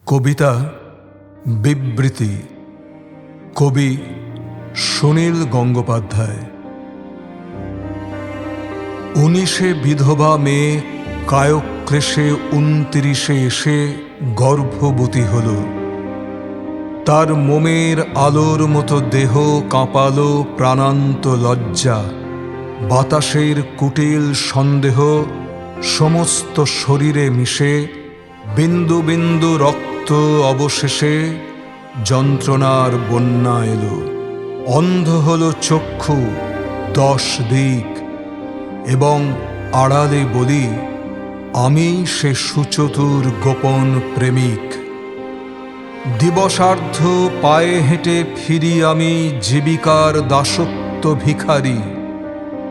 কবিতা বিবৃতি। কবি সুনীল গঙ্গোপাধ্যায়। 19-এ বিধবা মেয়ে কায়ক্লেশে 29-এ এসে গর্ভবতী হল। তার মোমের আলোর মতো দেহ কাঁপালো প্রাণান্ত লজ্জা। বাতাসের কুটিল সন্দেহ সমস্ত শরীরে মিশে বিন্দু বিন্দু রক্ত অবশেষে যন্ত্রণার বন্যা এলো। অন্ধ হলো চক্ষু 10 দিক, এবং আড়ালে বলি, আমি সে সুচতুর গোপন প্রেমিক। দিবসার্ধ পায়ে হেঁটে ফিরি আমি জীবিকার দাসত্ব ভিখারি।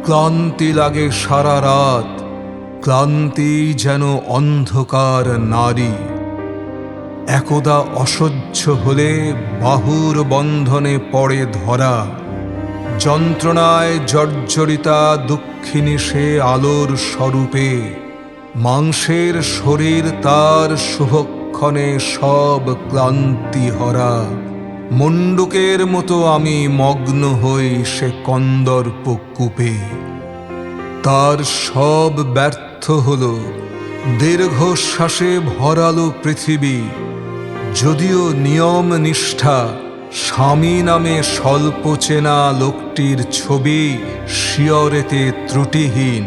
ক্লান্তি লাগে সারা রাত, ক্লান্তি যেন অন্ধকার নারী। একদা অসহ্য হলে বাহুর বন্ধনে পড়ে ধরা। যন্ত্রণায় জর্জরিতা দুঃখিনী সে আলোর স্বরূপে। মাংসের শরীর তার শুভক্ষণে সব ক্লান্তি হরা। মুণ্ডুকের মতো আমি মগ্ন হই সে কন্দর্প কূপে। তার সব ব্যর্থ হল, দীর্ঘশ্বাসে ভরালো পৃথিবী। যদিও নিয়ম নিষ্ঠা স্বামী নামে স্বল্প চেনা লোকটির ছবি শিয়রেতে ত্রুটিহীন,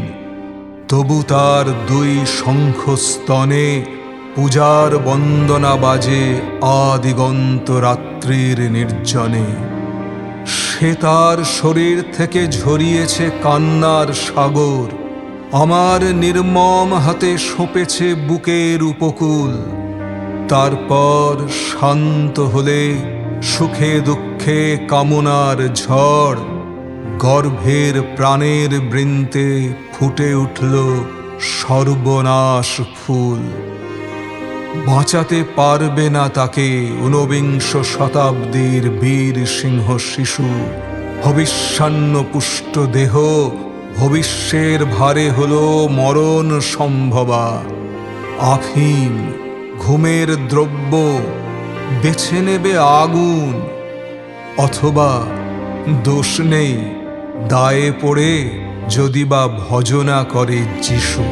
তবু তার 2 শঙ্খস্তনে পূজার বন্দনা বাজে আদিগন্ত রাত্রির নির্জনে। সে তার শরীর থেকে ঝরিয়েছে কান্নার সাগর, আমার নির্মম হাতে সঁপেছে বুকের উপকূল। তারপর শান্ত হলে সুখে দুঃখে কামনার ঝড়। গর্ভের প্রাণের বৃন্তে ফুটে উঠল সর্বনাশ ফুল। বাঁচাতে পারবে না তাকে 19বিংশ শতাব্দীর বীর সিংহ শিশু। ভবিষ্যান্ন পুষ্ট দেহ ভবিষ্যের ভারে হলো মরণ সম্ভবা। আফিম, ঘুমের দ্রব্য, বেছে নেবে আগুন, অথবা দোষ নেই দায়ে পড়ে যদি বা ভজনা করে যিশু।